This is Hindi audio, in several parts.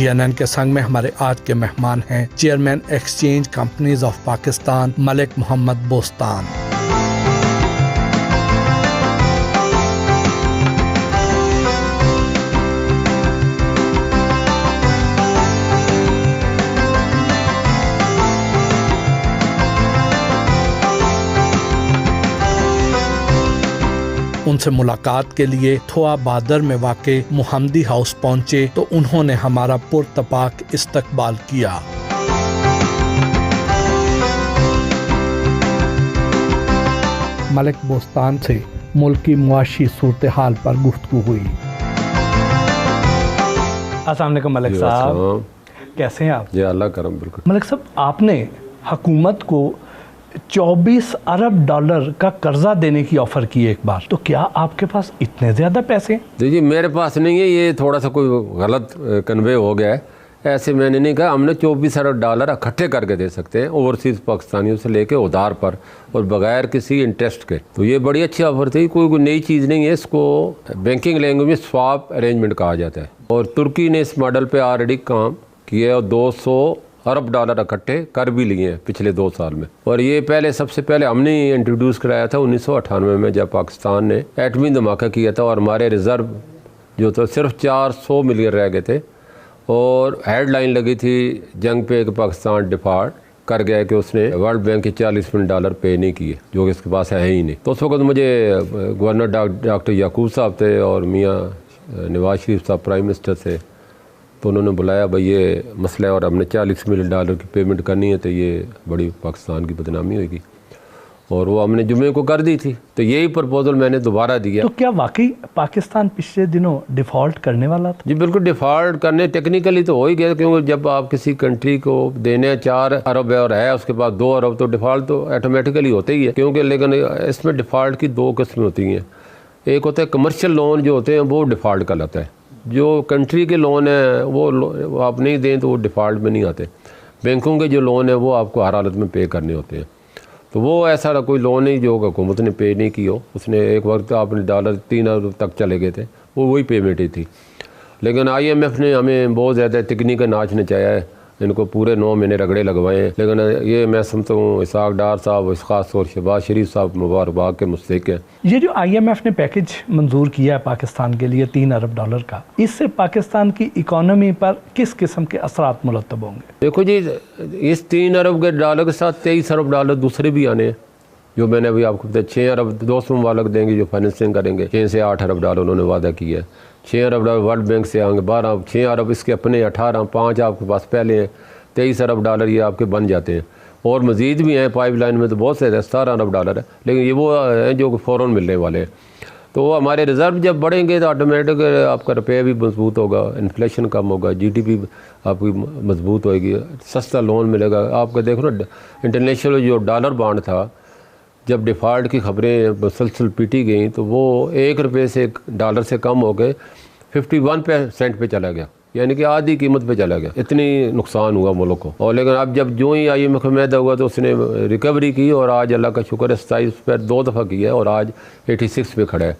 GNN के संग में हमारे आज के मेहमान हैं chairman exchange companies of Pakistan Malik Mohammad Bostan. उनसे मुलाकात के लिए थोआ बादर में वाक़े मुहम्मदी हाउस पहुंचे तो उन्होंने हमारा पुरतपाक इस्तकबाल किया। मलिक बोस्तान से मुल्क की मुआशी सूरत हाल पर गुफ्तगू हुई। अस्सलाम वालेकुम मलिक साहब, कैसे हैं आप? जी अल्लाह करम। बिल्कुल मलिक साहब, आपने हुकूमत को 24 अरब डॉलर का कर्जा देने की ऑफर की एक बार, तो क्या आपके पास इतने ज़्यादा पैसे हैं? देखिए मेरे पास नहीं है, ये थोड़ा सा कोई गलत कन्वे हो गया है। ऐसे मैंने नहीं कहा, हमने 24 अरब डॉलर इकट्ठे करके दे सकते हैं ओवरसीज़ पाकिस्तानियों से लेके उधार पर और बगैर किसी इंटरेस्ट के। तो ये बड़ी अच्छी ऑफर थी, कोई नई चीज़ नहीं है। इसको बैंकिंग लैंग्वेज में स्वाप अरेंजमेंट कहा जाता है और तुर्की ने इस मॉडल पर ऑलरेडी काम किया और 200 अरब डॉलर इकट्ठे कर भी लिए हैं पिछले 2 साल में। और ये सबसे पहले हमने इंट्रोड्यूस कराया था 1998 में, जब पाकिस्तान ने एटमी धमाका किया था और हमारे रिज़र्व जो था सिर्फ 400 मिलियन रह गए थे और हेडलाइन लगी थी जंग पे कि पाकिस्तान डिफ़ॉल्ट कर गया कि उसने वर्ल्ड बैंक के 40 मिलियन डॉलर पे नहीं किए, जो कि इसके पास है ही नहीं। तो उस वक्त मुझे गवर्नर डॉक्टर याकूब साहब थे और मियाँ नवाज शरीफ साहब प्राइम मिनिस्टर थे, तो उन्होंने बुलाया, भाई ये मसला है और हमने 40 मिलियन डॉलर की पेमेंट करनी है, तो ये बड़ी पाकिस्तान की बदनामी होगी। और वो हमने जुमे को कर दी थी, तो यही प्रपोजल मैंने दोबारा दिया। तो क्या वाकई पाकिस्तान पिछले दिनों डिफ़ॉल्ट करने वाला था? जी बिल्कुल, डिफ़ॉल्ट करने टेक्निकली तो हो ही गया, क्योंकि जब आप किसी कंट्री को देने 4 अरब है और है उसके पास 2 अरब, तो डिफ़ॉल्ट तो ऑटोमेटिकली होते ही है। क्योंकि लेकिन इसमें डिफ़ॉल्ट की 2 किस्में होती हैं। एक होता है कमर्शियल लोन, जो होते हैं वो डिफ़ॉल्ट कहलाता है। जो कंट्री के लोन है वो आप नहीं दें तो वो डिफ़ॉल्ट में नहीं आते। बैंकों के जो लोन है वो आपको हर हालत में पे करने होते हैं। तो वो ऐसा कोई लोन नहीं जो हुकूमत ने पे नहीं की हो, उसने एक वक्त आपने डॉलर 3 अरब तक चले गए थे, वो वही पेमेंट ही थी। लेकिन IMF ने हमें बहुत ज़्यादा टेक्निकल नाच नचाया है, इनको पूरे 9 महीने रगड़े लगवाए हैं। लेकिन ये मैं समझता हूँ इसहाक डार साहब, ख़ास तौर शहबाज शरीफ साहब मुबारकबाद के मुस्तहिक हैं। ये जो IMF ने पैकेज मंजूर किया है पाकिस्तान के लिए 3 अरब डॉलर का, इससे पाकिस्तान की इकॉनमी पर किस किस्म के असरात मुरतब होंगे? देखो जी, इस 3 अरब के डॉलर के साथ 23 अरब डॉलर दूसरे भी आने हैं, जो मैंने अभी आपको बताया। 6 अरब दोस्त मुबालक देंगे जो फाइनेंसिंग करेंगे, 6 से 8 अरब डॉलर उन्होंने वादा किया है। 6 अरब डॉलर वर्ल्ड बैंक से आएंगे, 12, 6 अरब इसके अपने, 18, 5 आपके पास पहले हैं, 23 अरब डॉलर ये आपके बन जाते हैं। और मज़ीद भी हैं पाइपलाइन में, तो बहुत से 17 अरब डॉलर है, लेकिन ये वो हैं जो फ़ौरन मिलने वाले हैं। तो हमारे रिज़र्व जब बढ़ेंगे तो ऑटोमेटिक आपका रुपया भी मजबूत होगा, इन्फ्लेशन कम होगा, GDP आपकी मजबूत होएगी, सस्ता लोन मिलेगा आपका। देखो ना, इंटरनेशनल जो डॉलर बॉन्ड था, जब डिफ़ॉल्ट की खबरें मुसलसल पीटी गई तो वो 1 रुपये से डॉलर से कम हो गए 51% पे चला गया, यानी कि आधी कीमत पे चला गया। इतनी नुकसान हुआ मुल्क को। और लेकिन अब जब जो ही IMF में मैदा हुआ तो उसने रिकवरी की और आज अल्लाह का शुक्र है 27 पर 2 दफ़ा किया है और आज 86 पे खड़ा है।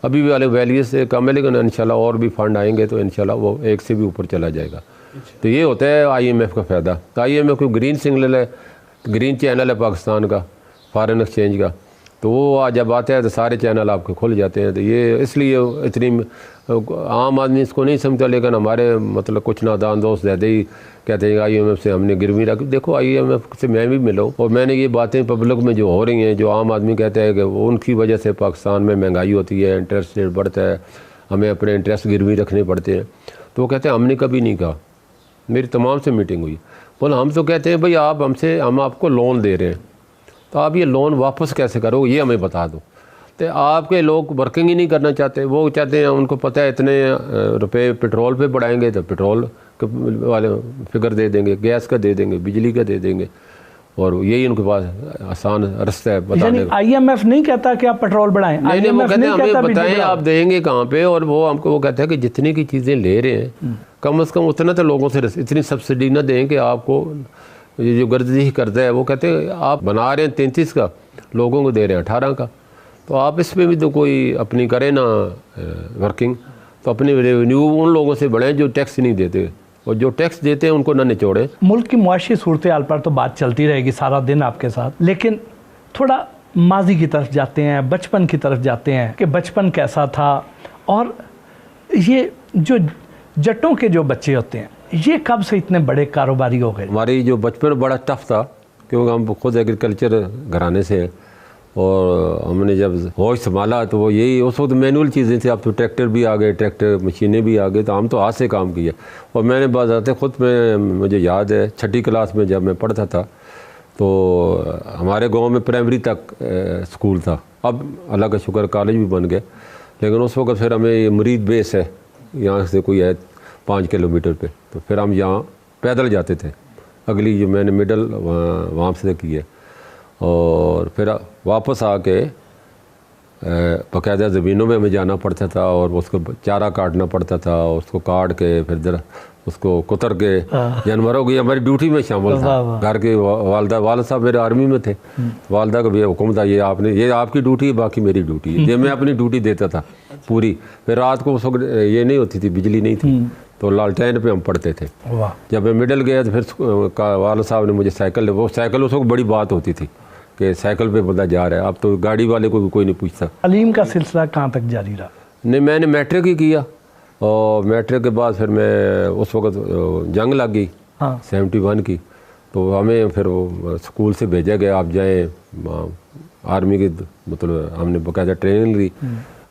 अभी भी वाले वैल्यू से कम है, लेकिन इंशाल्लाह और भी फंड आएंगे तो इंशाल्लाह वो 1 से भी ऊपर चला जाएगा। तो ये होता है IMF का फ़ायदा। तो IMF को ग्रीन सिग्नल है, ग्रीन चैनल है पाकिस्तान का फ़ॉरेन एक्सचेंज का, तो वो आज जब आता है तो सारे चैनल आपके खुल जाते हैं। तो ये इसलिए इतनी आम आदमी इसको नहीं समझता, लेकिन हमारे मतलब कुछ नादान दोस्त ज़्यादा ही कहते हैं IMF से हमने गिरवी रखी। देखो IMF से मैं भी मिला हूँ और मैंने ये बातें पब्लिक में जो हो रही हैं, जो आम आदमी कहते हैं कि वो उनकी वजह से पाकिस्तान में महंगाई होती है, इंटरेस्ट रेट बढ़ता है, हमें अपने इंटरेस्ट गिरवी रखने पड़ते हैं, तो वो कहते हैं हमने कभी नहीं कहा। मेरी तमाम से मीटिंग हुई, बोला हम तो कहते हैं भाई आप हमसे, हम आपको लोन दे रहे हैं, तो आप ये लोन वापस कैसे करोगे ये हमें बता दो। तो आपके लोग वर्किंग ही नहीं करना चाहते, वो चाहते हैं, उनको पता है इतने रुपए पेट्रोल पे बढ़ाएंगे तो पेट्रोल वाले फिगर दे देंगे, गैस का दे देंगे, बिजली का दे देंगे, और यही उनके पास आसान रास्ता है बताने का। IMF नहीं कहता कि आप पेट्रोल बढ़ाएं, नहीं, वो कहते हैं हमें बताएं आप देंगे कहाँ पे, और वो हमको वो कहता है कि जितनी की चीज़ें ले रहे हैं कम से कम उतना तो लोगों से इतनी सब्सिडी ना दें कि आपको ये जो गर्दी करता है। वो कहते हैं आप बना रहे हैं 33 का, लोगों को दे रहे हैं 18 का, तो आप इसमें भी तो कोई अपनी करें ना वर्किंग, तो अपनी रेवेन्यू उन लोगों से बढ़ाएं जो टैक्स नहीं देते, और जो टैक्स देते हैं उनको ना निचोड़े। मुल्क की मुआशी सूरत हाल पर तो बात चलती रहेगी सारा दिन आपके साथ, लेकिन थोड़ा माजी की तरफ जाते हैं, बचपन की तरफ जाते हैं कि बचपन कैसा था, और ये जो जट्टों के जो बच्चे होते हैं ये कब से इतने बड़े कारोबारी हो गए? हमारी जो बचपन बड़ा टफ था, क्योंकि हम खुद एग्रीकल्चर घराने से हैं, और हमने जब होश संभाला तो वो यही, उस वक्त मैनुअल चीज़ें थी। अब तो ट्रैक्टर भी आ गए, ट्रैक्टर मशीनें भी आ गई, तो हम तो हाथ से काम किया। और मैंने बात आते खुद में, मुझे याद है 6ठी क्लास में जब मैं पढ़ता था तो हमारे गांव में प्राइमरी तक स्कूल था। अब अल्लाह का शुक्र कॉलेज भी बन गया, लेकिन उस वक्त फिर हमें ये मुरीद बेस है, यहाँ से कोई है 5 किलोमीटर पे, तो फिर हम यहाँ पैदल जाते थे। अगली जो मैंने मिडल वहाँ से की है, और फिर वापस आके बाकायदा ज़मीनों में हमें जाना पड़ता था, और उसको चारा काटना पड़ता था, और उसको काट के फिर उसको कुतर के जानवरों की हमारी ड्यूटी में शामिल था। घर के वालद साहब मेरे आर्मी में थे, वालदा का भी हुक्म था, ये आपकी ड्यूटी है, बाकी मेरी ड्यूटी है। ये मैं अपनी ड्यूटी देता था पूरी। फिर रात को उस वक्त ये नहीं होती थी, बिजली नहीं थी, तो लालटेन पे हम पढ़ते थे। जब मैं मिडिल गया तो फिर वालद साहब ने मुझे साइकिल, वो साइकिल उस वक्त बड़ी बात होती थी कि साइकिल पे बंदा जा रहा है, अब तो गाड़ी वाले को भी कोई नहीं पूछता। तालीम का सिलसिला कहाँ तक जारी रहा? नहीं, मैंने मैट्रिक ही किया, और मैट्रिक के बाद फिर मैं, उस वक्त जंग लग गई 71 की, तो हमें फिर वो स्कूल से भेजा गया, आप जाएँ आर्मी की, मतलब हमने बाकायदा ट्रेनिंग ली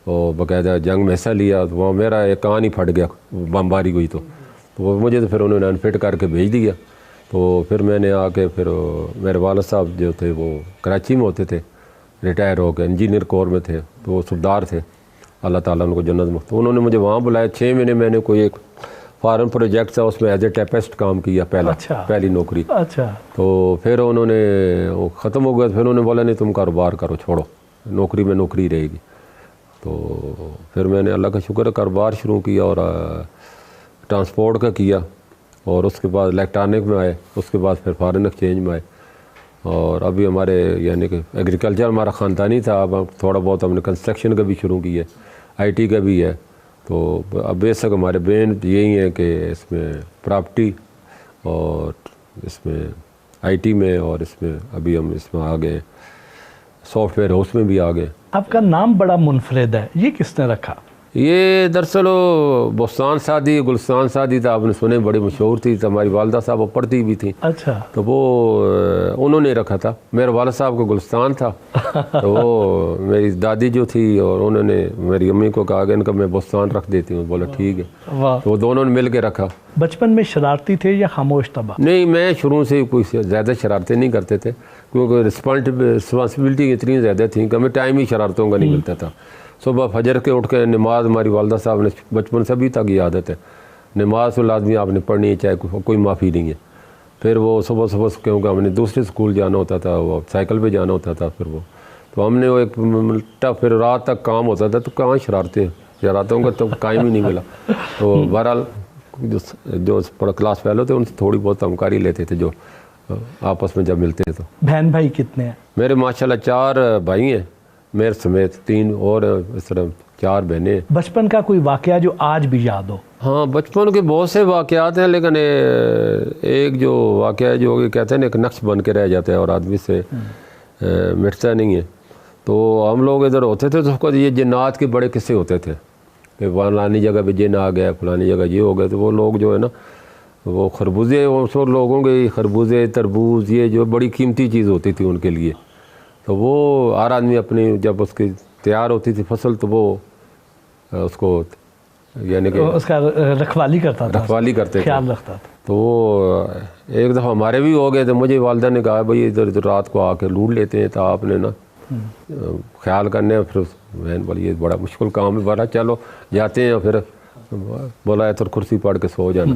और बाकायदा जंग में हिस्सा लिया। तो वहाँ मेरा एक कान ही फट गया, बमबारी हुई, तो वो मुझे तो फिर उन्होंने अनफिट करके भेज दिया। तो फिर मैंने आके, फिर मेरे वालिद साहब जो थे वो कराची में होते थे, रिटायर हो गए, इंजीनियर कोर में थे, तो वो सूबेदार थे, अल्लाह ताला उनको जन्नत में। तो उन्होंने मुझे वहाँ बुलाया। 6 महीने मैंने कोई एक फॉरेन प्रोजेक्ट था, उसमें एज ए टाइपिस्ट काम किया, पहली नौकरी। तो फिर उन्होंने वो ख़त्म हो गया, फिर उन्होंने बोला नहीं तुम कारोबार करो, छोड़ो, नौकरी में नौकरी रहेगी। तो फिर मैंने अल्लाह का शुक्र कारोबार शुरू किया, और ट्रांसपोर्ट का किया, और उसके बाद इलेक्ट्रॉनिक में आए, उसके बाद फिर फॉरेन एक्सचेंज में आए, और अभी हमारे यानी कि एग्रीकल्चर हमारा ख़ानदानी था, अब थोड़ा बहुत हमने कंस्ट्रक्शन का भी शुरू किया, IT का भी है। तो अब बेशक हमारे बेन यही है कि इसमें प्रॉपर्टी और इसमें IT में, और इसमें अभी हम इसमें आ गए सॉफ्टवेयर हाउस में भी आ गए। आपका नाम बड़ा मुनफरिद है, ये किसने रखा? ये दरअसल बुस्तान शादी, गुलस्तान शादी था, आपने सुने, बड़ी मशहूर थी, तो हमारी वालदा साहब वो पढ़ती भी थी। अच्छा। तो वो उन्होंने रखा था। मेरे वालिद साहब को गुलस्तान था, तो वो मेरी दादी जो थी, और उन्होंने मेरी अम्मी को कहा कि इनका मैं बुस्तान रख देती हूँ, बोला ठीक है। तो वो दोनों ने मिल के रखा। बचपन में शरारती थे या खामोश तबा? नहीं, मैं शुरू से कोई ज़्यादा शरारतें नहीं करते थे, क्योंकि रिस्पॉन्सिबिलिटी इतनी ज़्यादा थी कि हमें टाइम ही शरारतों का नहीं मिलता था। सुबह फजर के उठ के नमाज, हमारी वालदा साहब ने बचपन से अभी तक ये आदत है, नमाज तो लाजमी आपने पढ़नी है, चाहे कोई माफ़ी नहीं है। फिर वो सुबह सुबह, क्योंकि हमने दूसरे स्कूल जाना होता था, वो साइकिल पे जाना होता था, फिर वो तो हमने वो एक मिनटा, फिर रात तक काम होता था, तो कहाँ शरारतों का तो कायम ही नहीं मिला। तो बहरहाल जो क्लास फेलो थे उनसे थोड़ी बहुत हमकारी लेते थे, जो आपस में जब मिलते थे। तो बहन भाई कितने हैं? मेरे माशाल्लाह 4 भाई हैं, मेरे समेत 3, और इस तरह 4 बहनें। बचपन का कोई वाकया जो आज भी याद हो? हाँ, बचपन के बहुत से वाकयात हैं, लेकिन एक जो वाकया है जो कहते हैं ना, एक नक्श बन के रह जाता है और आदमी से मिटता नहीं है। तो हम लोग इधर होते थे तो उसको ये जिन्नात के बड़े किस्से होते थे कि फलानी जगह पे जिन आ गया, फलानी जगह ये हो गया। तो वो लोग जो है ना, वो खरबूजे, वो लोगों के खरबूजे, तरबूज, ये जो बड़ी कीमती चीज़ होती थी उनके लिए। तो वो हर आदमी अपनी, जब उसकी तैयार होती थी फसल, तो वो उसको यानी कि उसका रखवाली करता था, रखवाली करते, ख्याल रखता था। तो वो एक दफ़ा हमारे भी हो गए थे। मुझे वालदा ने कहा भाई इधर रात को आके लूट लेते हैं, तो आपने ना ख्याल करने। फिर बहन बोली ये बड़ा मुश्किल काम है, बड़ा चलो जाते हैं। फिर बोला तो कुर्सी पड़ के सो जाना।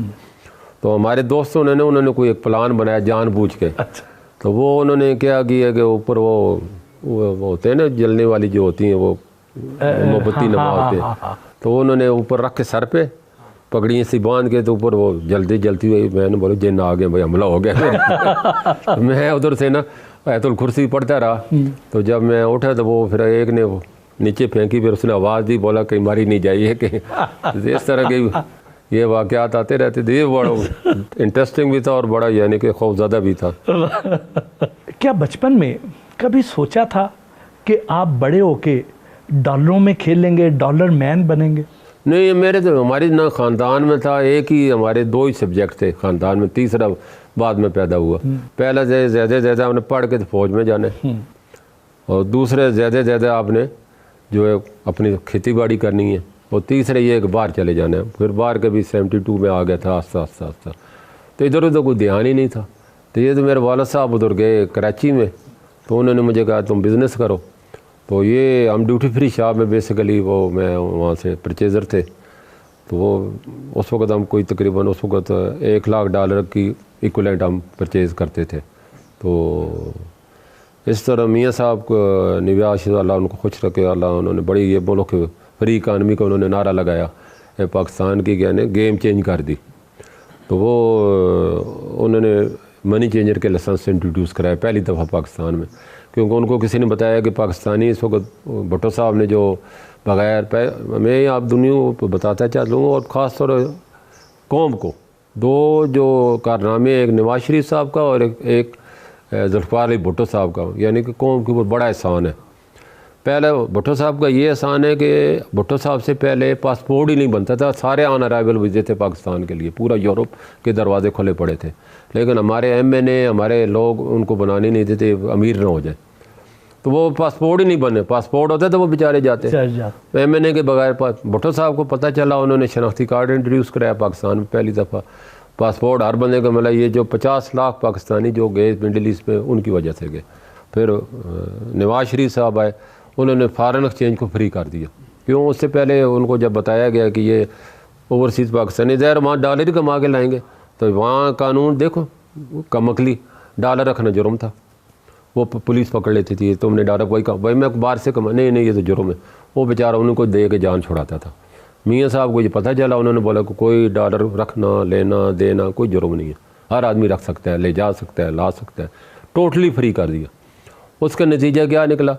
तो हमारे दोस्तों ने उन्होंने कोई एक प्लान बनाया जानबूझ के। अच्छा। तो वो उन्होंने क्या किया कि ऊपर वो होते हैं ना जलने वाली जो होती हैं, वो मोमबत्ती नमाते हैं, तो उन्होंने ऊपर रख के सर पे पगड़ियाँ सी बांध के, तो ऊपर वो जल्दी जलती हुई, मैंने बोला जिन आ गए भाई, हमला हो गया। तो मैं उधर से ना तो कुर्सी पड़ता रहा। तो जब मैं उठा तो वो फिर एक ने वो नीचे फेंकी, फिर उसने आवाज़ दी, बोला कहीं मारी नहीं जाइए कि इस तरह की ये वाक़यात आते रहते थे। ये बड़ा इंटरेस्टिंग भी था और बड़ा यानी कि खौफज़दा भी था। क्या बचपन में कभी सोचा था कि आप बड़े होके डॉलरों में खेलेंगे, डॉलर मैन बनेंगे? नहीं, मेरे तो हमारी ना ख़ानदान में था, एक ही हमारे 2 ही सब्जेक्ट थे ख़ानदान में, तीसरा बाद में पैदा हुआ। पहला ज़्यादा आपने पढ़ के तो फ़ौज में जाने, और दूसरे ज़्यादा आपने जो है अपनी खेती बाड़ी करनी है, और तीसरे ये कि बाहर चले जाना है। फिर बाहर के भी 72 में आ गया था आस्ता आस्ता, तो इधर उधर कोई ध्यान ही नहीं था। तो ये तो मेरे वालिद साहब उधर गए कराची में, तो उन्होंने मुझे कहा तुम बिज़नेस करो। तो ये हम ड्यूटी फ्री शॉप में बेसिकली वो मैं वहाँ से परचेज़र थे। तो वो उस वक़्त हम कोई तकरीबन उस वक़्त $1,00,000 की इक्वलेंट हम परचेज़ करते थे। तो इस तरह मियाँ साहब को निवाज अल्लाह उनको खुश रखे, अल्लाह उन्होंने बड़ी ये बोलो कि फ्री इकानमी का उन्होंने नारा लगाया, पाकिस्तान की क्या ने गेम चेंज कर दी। तो वो उन्होंने मनी चेंजर के लाइसेंस इंट्रोड्यूस कराया पहली दफ़ा पाकिस्तान में, क्योंकि उनको किसी ने बताया कि पाकिस्तानी इस वक्त भुट्टो साहब ने जो बगैर मैं आप दुनिया को बताता चलूँ, और ख़ास तौर कौम को 2 जो कारनामे, एक नवाज शरीफ साहब का और एक जुल्फ़िकार अली भुट्टो साहब का, यानी कि कौम के ऊपर बड़ा एहसान है। पहले भुट्टो साहब का ये एहसान है कि भुट्टो साहब से पहले पासपोर्ट ही नहीं बनता था, सारे ऑन अराइवल वीज़े थे पाकिस्तान के लिए, पूरा यूरोप के दरवाजे खुले पड़े थे, लेकिन हमारे MNA हमारे लोग उनको बनाने नहीं देते अमीर ना हो जाए, तो वो पासपोर्ट ही नहीं बने। पासपोर्ट होता तो वो बेचारे जाते MNA के बगैर। भुट्टो साहब को पता चला, उन्होंने शनाख्ती कार्ड इंट्रोड्यूस कराया पाकिस्तान में पहली दफ़ा। पासपोर्ट हर बंदे को मिला। ये जो 50 लाख पाकिस्तानी जो गए मिडल ईस्ट में, उनकी वजह से गए। फिर नवाज शरीफ साहब आए, उन्होंने फ़ॉरेन एक्सचेंज को फ्री कर दिया। क्यों? उससे पहले उनको जब बताया गया कि ये ओवरसीज़ पाकिस्तानी ज़ाहिर वहाँ डॉलर ही कमा के लाएंगे, तो वहाँ कानून देखो कमकली, डॉलर रखना जुर्म था। वो पुलिस पकड़ लेती थी, तुमने डॉलर कोई कहा, भाई मैं बाहर से कमा, नहीं ये तो जुर्म है। वो बेचारा उनको दे के जान छुड़ाता था। मियाँ साहब को ये पता चला, उन्होंने बोला कि कोई डॉलर रखना लेना देना कोई जुर्म नहीं है, हर आदमी रख सकता है, ले जा सकता है, ला सकता है, टोटली फ्री कर दिया। उसका नतीजा क्या निकला?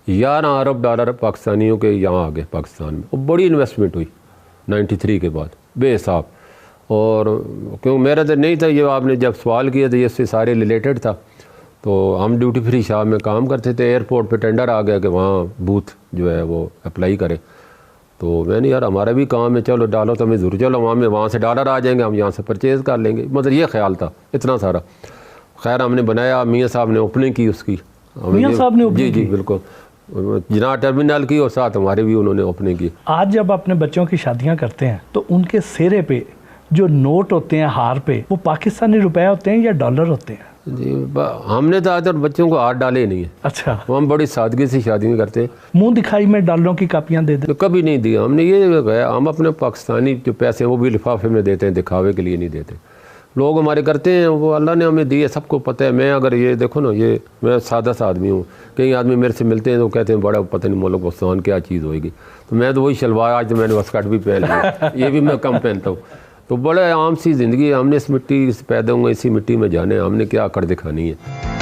11 अरब डॉलर पाकिस्तानियों के यहाँ आ गए पाकिस्तान में। और बड़ी इन्वेस्टमेंट हुई 93 के बाद बेहिसाब। और क्यों मेरा तो नहीं था, ये आपने जब सवाल किया तो ये इससे सारे रिलेटेड था। तो हम ड्यूटी फ्री शॉप में काम करते थे, एयरपोर्ट पे टेंडर आ गया कि वहाँ बूथ जो है वो अप्लाई करें। तो मैंने यार हमारा भी काम है, चलो डालो तो हमें ज़रूर, चलो वहाँ से डॉलर आ जाएंगे, हम यहाँ से परचेज़ कर लेंगे, मतलब ये ख्याल था इतना सारा। खैर हमने बनाया, मियाँ साहब ने ओपनिंग की उसकी। मियाँ साहब ने जी जी बिल्कुल, जिना टर्मिनल की, और साथ हमारे भी उन्होंने ओपनिंग की। आज जब अपने बच्चों की शादियाँ करते हैं तो उनके सिरे पे जो नोट होते हैं हार पे, वो पाकिस्तानी रुपए होते हैं या डॉलर होते हैं? जी हमने तो आज तक बच्चों को हाथ डाले ही नहीं है। अच्छा। हम बड़ी सादगी से शादी करते हैं। मुंह दिखाई में डॉलरों की कापियाँ दे दे? कभी नहीं दिया हमने। ये गया हम अपने पाकिस्तानी जो पैसे हैं वो भी लिफाफे में देते हैं, दिखावे के लिए नहीं देते। लोग हमारे करते हैं, वो अल्लाह ने हमें दिए, सबको पता है। मैं अगर ये देखो ना, ये मैं सादा सा आदमी हूँ, कई आदमी मेरे से मिलते हैं तो कहते हैं बड़ा पता नहीं मुल्क पाकिस्तान क्या चीज़ होएगी, तो मैं तो वही शलवार, आज तो मैंने वस्कट भी पहन लिया, ये भी मैं कम पहनता हूँ। तो बड़ा आम सी ज़िंदगी है, हमने इस मिट्टी से पैदा हुए, इसी मिट्टी में जाने, हमने क्या कर दिखानी है।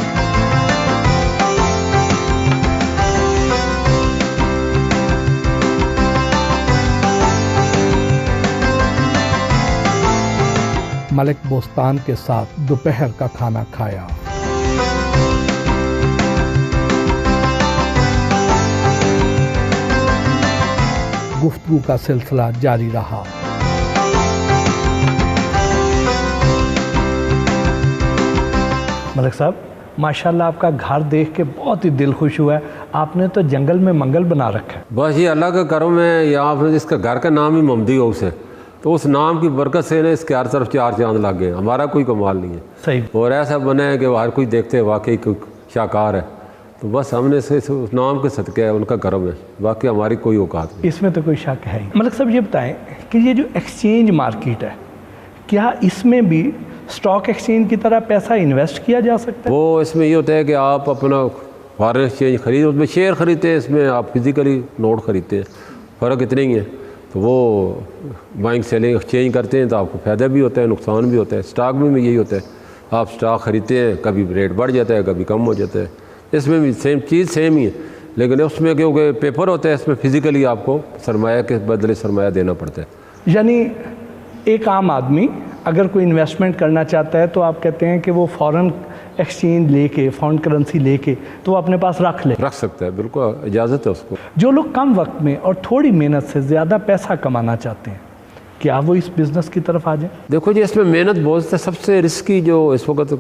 मलिक बोस्तान के साथ दोपहर का खाना खाया। गुफ्तगू का सिलसिला जारी रहा। मलिक साहब, माशाल्लाह आपका घर देख के बहुत ही दिल खुश हुआ है। आपने तो जंगल में मंगल बना रखा है। बस ये अल्लाह का करम है। यहाँ पर इसका घर का नाम ही मोहम्मदी हाउस है, तो उस नाम की बरकत से ना इसके हर तरफ 4 चांद लग गए। हमारा कोई कमाल नहीं है। सही। और ऐसा बना है कि हर कोई देखते हैं वाकई कोई शाकार है। तो बस हमने से उस नाम के सदक़े है, उनका करम है, बाकी हमारी कोई औकात नहीं। इसमें तो कोई शक है ही। मलिक साहब ये बताएं कि ये जो एक्सचेंज मार्केट है, क्या इसमें भी स्टॉक एक्सचेंज की तरह पैसा इन्वेस्ट किया जा सकता है? वो इसमें ये होता है कि आप अपना फॉरेन एक्सचेंज खरीद, उसमें शेयर खरीदते हैं, इसमें आप फिज़िकली नोट खरीदते हैं, फ़र्क इतना ही है। तो वो बाइंग सेलिंग एक्सचेंज करते हैं तो आपको फ़ायदा भी होता है, नुकसान भी होता है। स्टॉक में भी यही होता है, आप स्टॉक खरीदते हैं, कभी रेट बढ़ जाता है, कभी कम हो जाता है। इसमें भी सेम चीज़ सेम ही है, लेकिन उसमें क्योंकि पेपर होता है, इसमें फ़िज़िकली आपको सरमाया के बदले सरमाया देना पड़ता है। यानी एक आम आदमी अगर कोई इन्वेस्टमेंट करना चाहता है तो आप कहते हैं कि वो फॉरेन एक्सचेंज लेके, फॉरेन करेंसी लेके तो वो अपने पास रख सकता है, बिल्कुल इजाज़त है उसको। जो लोग कम वक्त में और थोड़ी मेहनत से ज़्यादा पैसा कमाना चाहते हैं, क्या वो इस बिज़नेस की तरफ आ जाए? देखो जी, इसमें मेहनत बहुत है। सबसे रिस्की जो इस वक्त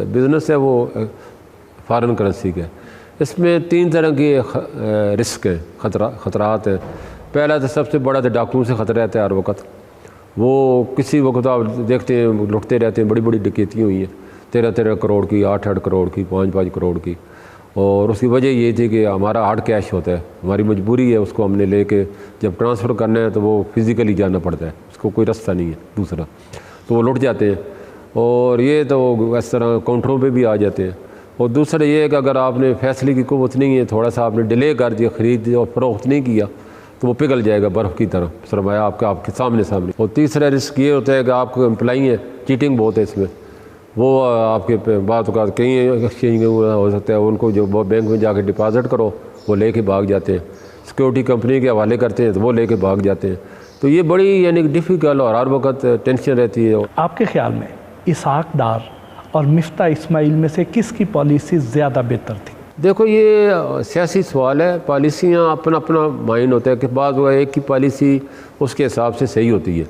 बिज़नेस है वो फॉरेन करेंसी का। इसमें 3 तरह के रिस्क हैं, ख़तरात हैं। पहला तो सबसे बड़ा तो डाकुओं से ख़तरा रहता है हर वक्त। वो किसी वक्त आप देखते हैं लुटते रहते हैं, बड़ी बड़ी डकैतियाँ हुई हैं 13-13 करोड़ की, 8-8 करोड़ की, 5-5 करोड़ की। और उसकी वजह ये थी कि हमारा हार्ड कैश होता है, हमारी मजबूरी है, उसको हमने लेके जब ट्रांसफ़र करना है तो वो फिज़िकली जाना पड़ता है, उसको कोई रास्ता नहीं है दूसरा, तो वो लुट जाते हैं। और ये तो इस तरह काउंटरों पे भी आ जाते हैं। और दूसरा ये है कि अगर आपने फैसले की क़ुव्वत नहीं है, थोड़ा सा आपने डिले कर दिया, ख़रीद और फ़रोख्त नहीं किया तो वो पिघल जाएगा बर्फ़ की तरह, सरमाया आपके सामने। और तीसरा रिस्क ये होता है कि आपको एम्प्लॉई है, चीटिंग बहुत है इसमें। वो आपके बात का कहीं एक्सचेंज हो सकता है, उनको जो बैंक में जाके डिपॉज़िट करो वो लेके भाग जाते हैं, सिक्योरिटी कंपनी के हवाले करते हैं तो वो लेके भाग जाते हैं। तो ये बड़ी यानी डिफ़िकल्ट और हर वक्त टेंशन रहती है। आपके ख्याल में इसहाक डार और मिफ्ता इस्माइल में से किसकी पॉलिसी ज़्यादा बेहतर थी? देखो, ये सियासी सवाल है। पॉलिसियाँ अपना अपना माइंड होता है कि बाद वो एक की पॉलिसी उसके हिसाब से सही होती है।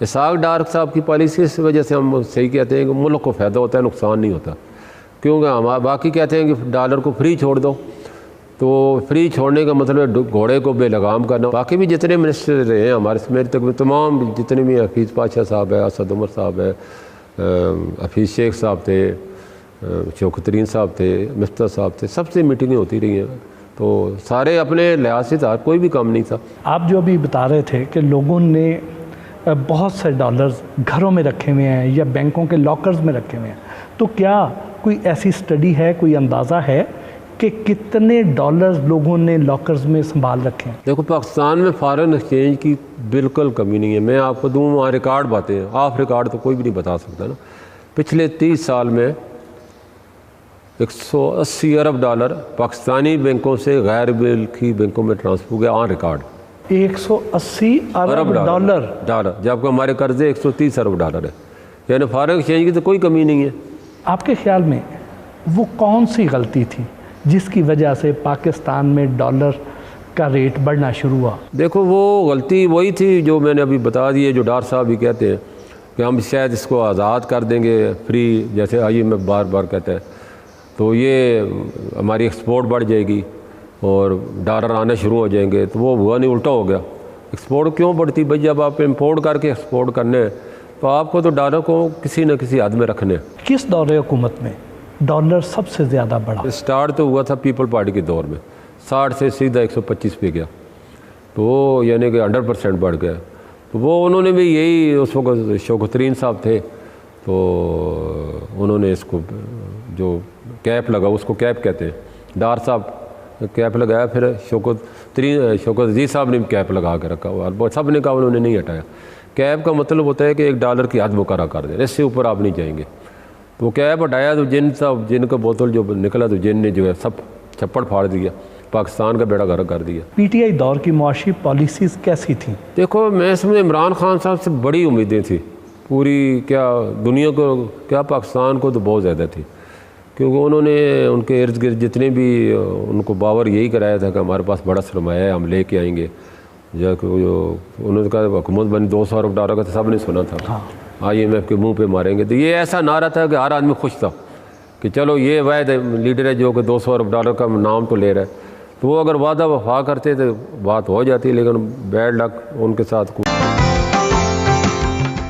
इसहाक डार साहब की पॉलिसी इस वजह से हम सही कहते हैं कि मुल्क को फ़ायदा होता है, नुकसान नहीं होता। क्योंकि हम बाकी कहते हैं कि डॉलर को फ्री छोड़ दो, तो फ्री छोड़ने का मतलब है घोड़े को बेलगाम करना। बाकी भी जितने मिनिस्टर रहे हैं हमारे मेरे तक में, तमाम जितने भी हफीज़ पाशा साहब है, असद उमर साहब है, हफीज़ शेख साहब थे, शौकत तरीन साहब थे, मिफ्ता साहब थे, सबसे मीटिंगें होती रही हैं। तो सारे अपने लिहाज से था, कोई भी काम नहीं था। आप जो अभी बता रहे थे कि लोगों ने बहुत से डॉलर्स घरों में रखे हुए हैं या बैंकों के लॉकर्स में रखे हुए हैं, तो क्या कोई ऐसी स्टडी है, कोई अंदाज़ा है कि कितने डॉलर्स लोगों ने लॉकर्स में संभाल रखे हैं? देखो, पाकिस्तान में फॉरेन एक्सचेंज की बिल्कुल कमी नहीं है। मैं आपको दूँ, वहाँ रिकॉर्ड बातें हैं, ऑफ रिकॉर्ड तो कोई भी नहीं बता सकता ना। पिछले 30 साल में 180 अरब डॉलर पाकिस्तानी बैंकों से गैर मुल्की बैंकों में ट्रांसफर हुआ ऑन रिकॉर्ड। 180 अरब डॉलर, जबकि हमारे कर्जे 130 अरब डॉलर है। यानी फॉरेन एक्सचेंज की तो कोई कमी नहीं है। आपके ख्याल में वो कौन सी गलती थी जिसकी वजह से पाकिस्तान में डॉलर का रेट बढ़ना शुरू हुआ? देखो, वो गलती वही थी जो मैंने अभी बता दी है, जो डार साहब भी कहते हैं कि हम शायद इसको आज़ाद कर देंगे फ्री, जैसे IMF बार बार कहता है, तो ये हमारी एक्सपोर्ट बढ़ जाएगी और डॉलर आने शुरू हो जाएंगे। तो वो हुआ नहीं, उल्टा हो गया। एक्सपोर्ट क्यों बढ़ती भाई? जब आप इंपोर्ट करके एक्सपोर्ट करने हैं तो आपको तो डॉलर को किसी न किसी हद में रखने। किस दौरे हुकूमत में डॉलर सबसे ज़्यादा बढ़ा? स्टार्ट तो हुआ था पीपल पार्टी के दौर में, 60 से सीधा 125 पे गया, तो वो यानी कि 100% बढ़ गया। तो वो उन्होंने भी यही, उस वक्त शौकत तरीन साहब थे, तो उन्होंने इसको जो कैप लगा, उसको कैप कहते हैं, डार साहब कैप लगाया, फिर शौकत अजीज़ साहब ने भी कैप लगा के रखा हुआ, और सब ने कहा, उन्होंने नहीं हटाया। कैप का मतलब होता है कि $1 की हद मुकर्रर कर दें, इससे ऊपर आप नहीं जाएंगे। तो कैप हटाया तो जिन का बोतल जो निकला, तो जिन ने जो है सब छप्पड़ फाड़ दिया, पाकिस्तान का बेड़ा गर्क कर दिया। PTI दौर की मुआशी पॉलिसीज़ कैसी थी? देखो, मैं इसमें इमरान खान साहब से बड़ी उम्मीदें थी, पूरी क्या दुनिया को, क्या पाकिस्तान को तो बहुत ज़्यादा थी, क्योंकि उन्होंने उनके इर्द गिर्द जितने भी उनको बावर यही कराया था कि हमारे पास बड़ा सरमाया है, हम लेके आएंगे। जो उन्होंने कहा हुकूमत बनी $200 अरब का, तो सब ने सुना था। हाँ। IMF के मुंह पे मारेंगे। तो ये ऐसा नारा था कि हर आदमी खुश था कि चलो ये वायद लीडर है जो कि $200 अरब का नाम तो ले रहा है। तो वो अगर वादा वफा करते तो बात हो जाती, लेकिन बैड लक उनके साथ।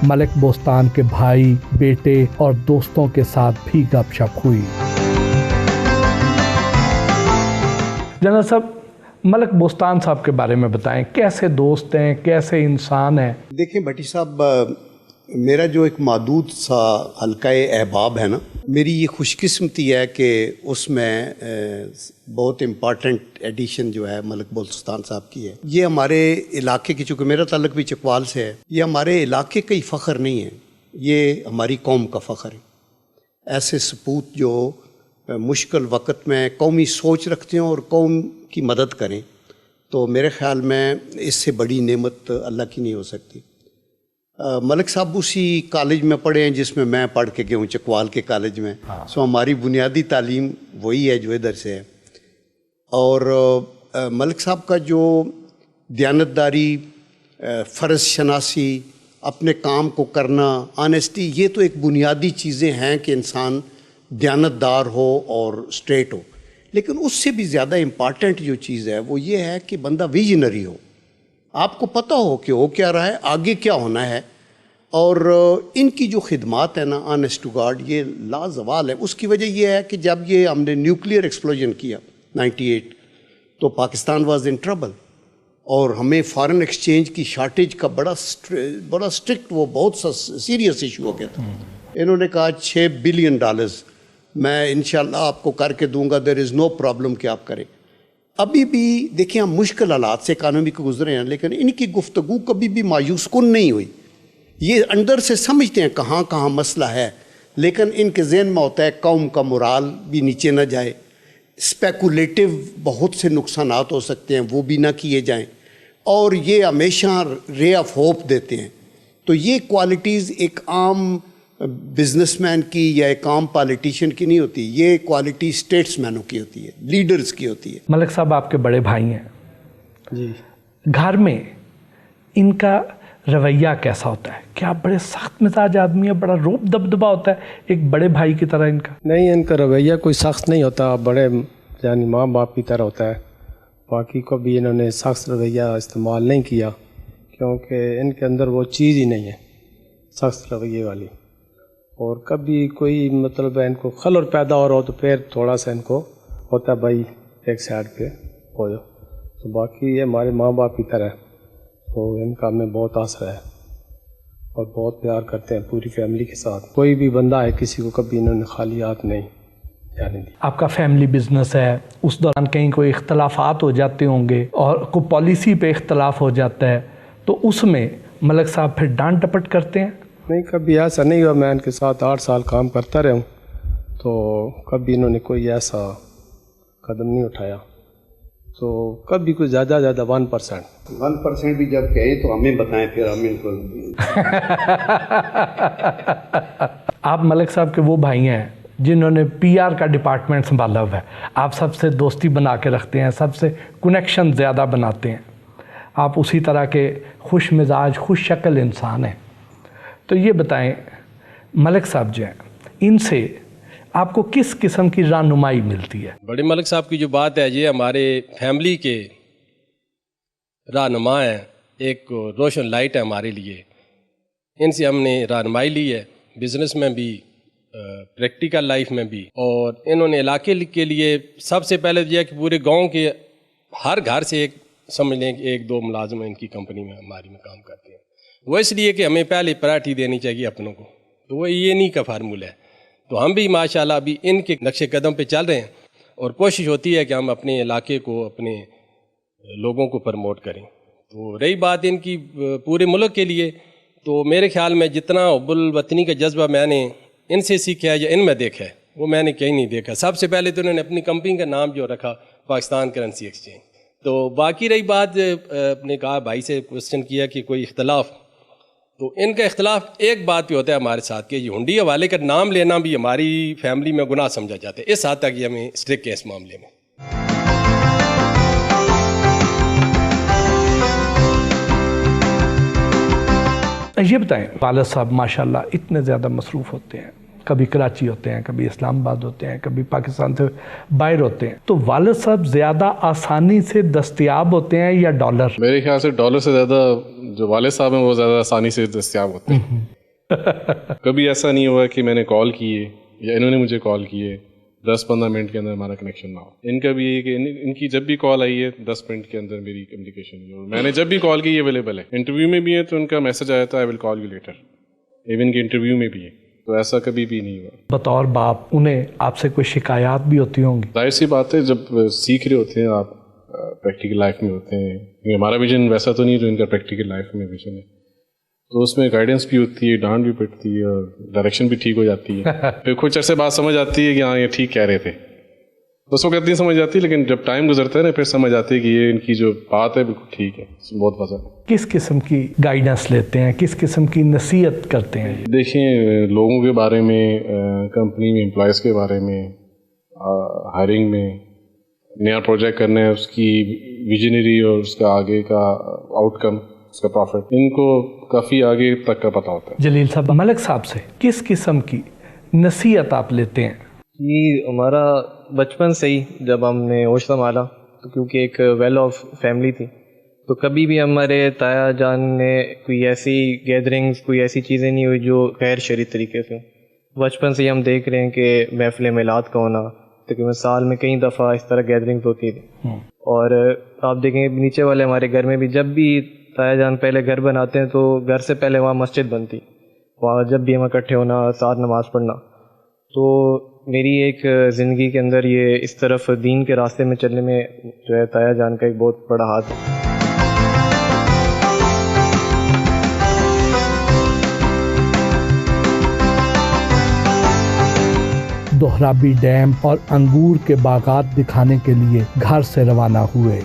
मलिक बोस्तान के भाई, बेटे और दोस्तों के साथ भी गपशप हुई। जनरल साहब, मलिक बोस्तान साहब के बारे में बताएं, कैसे दोस्त हैं, कैसे इंसान हैं? देखें भट्टी साहब, मेरा जो एक मादूद सा हल्का-ए अहबाब है ना, मेरी ये खुशकिस्मती है कि उसमें बहुत इम्पॉर्टेंट एडिशन जो है मलिक बोस्तान साहब की है। ये हमारे इलाके की, चूँकि मेरा ताल्लुक भी चकवाल से है, ये हमारे इलाके का ही फ़ख्र नहीं है, ये हमारी कौम का फ़ख्र है। ऐसे सपूत जो मुश्किल वक़्त में कौमी सोच रखते हैं और कौम की मदद करें, तो मेरे ख़्याल में इससे बड़ी नेमत अल्लाह की नहीं हो सकती। मलिक साहब उसी कॉलेज में पढ़े हैं जिसमें मैं पढ़ के गया हूँ, चकवाल के कॉलेज में। सो हमारी बुनियादी तालीम वही है जो इधर से है। और मलिक साहब का जो दयानतदारी, फ़र्ज़ शनासी, अपने काम को करना, ऑनेस्टी, ये तो एक बुनियादी चीज़ें हैं कि इंसान दयानतदार हो और स्ट्रेट हो। लेकिन उससे भी ज़्यादा इम्पॉर्टेंट जो चीज़ है वो ये है कि बंदा विजनरी हो, आपको पता हो कि हो क्या रहा है, आगे क्या होना है। और इनकी जो खिदमात है ना, ऑनेस्ट टू गॉड, ये लाजवाल है। उसकी वजह यह है कि जब ये हमने न्यूक्लियर एक्सप्लोजन किया 98, तो पाकिस्तान वाज इन ट्रबल और हमें फॉरेन एक्सचेंज की शार्टेज का बड़ा स्ट्रिक्ट, वो बहुत सीरियस इशू हो गया था। इन्होंने कहा $6 बिलियन मैं इंशाल्लाह आपको करके दूंगा, देयर इज़ नो प्रॉब्लम कि आप करें। अभी भी देखिए हम मुश्किल हालात से इकानमी को गुजरे हैं, लेकिन इनकी गुफ्तगू कभी भी मायूस कुन नहीं हुई। ये अंदर से समझते हैं कहाँ कहाँ मसला है, लेकिन इनके जहन में होता है कौम का मोराल भी नीचे ना जाए, स्पेकुलेटिव बहुत से नुकसानात हो सकते हैं वो भी ना किए जाएं, और ये हमेशा रे ऑफ होप देते हैं। तो ये क्वालिटीज़ एक आम बिजनेसमैन की या एक आम पॉलिटिशियन की नहीं होती, ये क्वालिटी स्टेट्समैनों की होती है, लीडर्स की होती है। मलिक साहब आपके बड़े भाई हैं जी, घर में इनका रवैया कैसा होता है? क्या बड़े सख्त मिजाज आदमी है, बड़ा रोब दबदबा होता है एक बड़े भाई की तरह इनका? नहीं, इनका रवैया कोई सख्त नहीं होता, बड़े यानी माँ बाप की तरह होता है। बाकी को भी इन्होंने सख्त रवैया इस्तेमाल नहीं किया, क्योंकि इनके अंदर वो चीज़ ही नहीं है सख्त रवैये वाली। और कभी कोई मतलब इनको खलल पैदा हो रहा हो तो फिर थोड़ा सा इनको होता है भाई एक साइड पे हो जाओ। तो बाकी ये हमारे माँ बाप की तरह, तो इनका हमें बहुत आसरा है और बहुत प्यार करते हैं पूरी फैमिली के साथ। कोई भी बंदा है किसी को कभी इन्होंने खाली हाथ नहीं जाने दी। आपका फैमिली बिजनेस है, उस दौरान कहीं कोई इख्तलाफात हो जाते होंगे और कोई पॉलिसी पे इख्तलाफ हो जाता है, तो उसमें मलिक साहब फिर डांट टपट करते हैं? नहीं, कभी ऐसा नहीं हुआ। मैं इनके साथ 8 साल काम करता रहा हूँ, तो कभी इन्होंने कोई ऐसा कदम नहीं उठाया। तो कभी कुछ ज़्यादा 1% भी जब कहें तो हमें बताएं, फिर हम इनको आप मलिक साहब के वो भाई हैं जिन्होंने PR का डिपार्टमेंट संभाला हुआ है, आप सबसे दोस्ती बना के रखते हैं, सबसे कनेक्शन ज़्यादा बनाते हैं, आप उसी तरह के खुश मिजाज खुश शक्ल इंसान हैं। तो ये बताएं मलिक साहब जो हैं, इनसे आपको किस किस्म की रहनुमाई मिलती है? बड़े मलिक साहब की जो बात है, ये हमारे फैमिली के रहनुमा हैं, एक रोशन लाइट है हमारे लिए। इनसे हमने रहनुमाई ली है, बिज़नेस में भी, प्रैक्टिकल लाइफ में भी। और इन्होंने इलाके के लिए सबसे पहले यह है कि पूरे गांव के हर घर से एक समझ लें कि 1-2 मुलाजिम इनकी कंपनी में हमारी में काम करते हैं। वो इसलिए कि हमें पहले प्रायोरिटी देनी चाहिए अपनों को, तो वो ये नहीं का फार्मूला है। तो हम भी माशाल्लाह अभी इनके नक्शे कदम पे चल रहे हैं और कोशिश होती है कि हम अपने इलाके को, अपने लोगों को प्रमोट करें। तो रही बात इनकी पूरे मुल्क के लिए, तो मेरे ख्याल में जितना हुब्बुल वतनी का जज्बा मैंने इनसे सीखा है या इनमें देखा है, वो मैंने कहीं नहीं देखा। सबसे पहले तो उन्होंने अपनी कंपनी का नाम जो रखा पाकिस्तान करेंसी एक्सचेंज। तो बाकी रही बात, अपने कहा भाई से क्वेश्चन किया कि कोई इख्तलाफ, तो इनका इख्तलाफ एक बात पे होता है हमारे साथ कि हुंडी हवाले का नाम लेना भी हमारी फैमिली में गुनाह समझा जाता है। इस हद तक ये हमें स्ट्रिक्ट है इस मामले में। ये बताएं, वालिद साहब माशाल्लाह इतने ज़्यादा मसरूफ़ होते हैं, कभी कराची होते हैं, कभी इस्लामाबाद होते हैं, कभी पाकिस्तान से बाहर होते हैं, तो वालिद साहब ज़्यादा आसानी से दस्तयाब होते हैं या डॉलर? मेरे ख्याल से डॉलर से ज़्यादा जो वालिद साहब हैं वो ज़्यादा आसानी से दस्तयाब होते हैं। कभी ऐसा नहीं हुआ कि मैंने कॉल किए या इन्होंने मुझे कॉल किए 10-15 मिनट के अंदर हमारा कनेक्शन ना हो। इनका भी ये कि इनकी जब भी कॉल आई है 10 मिनट के अंदर मेरी कम्युनिकेशन हुई है। मैंने जब भी कॉल की अवेलेबल है, इंटरव्यू में भी है तो उनका मैसेज आया था I will call you later, even के इंटरव्यू में भी है। तो ऐसा कभी भी नहीं हुआ। बतौर बाप उन्हें आपसे कोई शिकायत भी होती होंगी? जाहिर सी बात है, जब सीख रहे होते हैं आप, प्रैक्टिकल लाइफ में होते हैं, हमारा विजन वैसा तो नहीं जो इनका प्रैक्टिकल लाइफ में विजन है, तो उसमें गाइडेंस भी होती है, डांट भी पड़ती है और डायरेक्शन भी ठीक हो जाती है। फिर कुछ ऐसे बात समझ आती है कि हाँ ये ठीक कह रहे थे, तो उस वक्त इतनी समझ आती है, लेकिन जब टाइम गुजरता है ना फिर समझ आती है कि ये इनकी जो बात है बिल्कुल ठीक है, बहुत पसंद है। किस किस्म की गाइडेंस लेते हैं, किस किस्म की नसीहत करते हैं? देखिए, लोगों के बारे में, कंपनी में एम्प्लॉयज़ के बारे में, हायरिंग में, नया प्रोजेक्ट करना है उसकी विजनरी और उसका आगे का आउटकम, उसका प्रॉफिट, इनको काफ़ी आगे तक का पता होता है। जलील साहब, मलिक साहब से किस किस्म की नसीहत आप लेते हैं? ये हमारा बचपन से ही जब हमने होश संभाला, तो क्योंकि एक वेल ऑफ फैमिली थी, तो कभी भी हमारे ताया जान ने कोई ऐसी गैदरिंग्स, कोई ऐसी चीज़ें नहीं हुई जो गैर शरई तरीके से। बचपन से ही हम देख रहे हैं कि महफिल मिलाद का होना, तकरीबन साल में कई दफ़ा इस तरह गैदरिंग्स होती थी। और आप देखेंगे नीचे वाले हमारे घर में भी जब भी ताया जान पहले घर बनाते हैं तो घर से पहले वहाँ मस्जिद बनती, वहाँ जब भी हम इकट्ठे होना, साथ नमाज़ पढ़ना। तो मेरी एक ज़िंदगी के अंदर ये इस तरफ दीन के रास्ते में चलने में जो है ताया जान का एक बहुत बड़ा हाथ है। दोहराबी डैम और अंगूर के बागात दिखाने के लिए घर से रवाना हुए।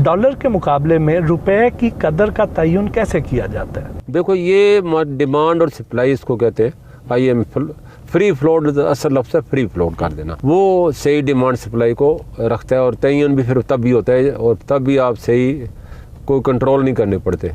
डॉलर के मुकाबले में रुपए की कदर का तयन कैसे किया जाता है? देखो, ये डिमांड और सप्लाई इसको कहते हैं। IMF फ्री फ्लोट, असल लफ्ज़ है फ्री फ्लोट कर देना। वो सही डिमांड सप्लाई को रखता है और तयन भी फिर तब भी होता है और तब भी आप सही कोई कंट्रोल नहीं करने पड़ते।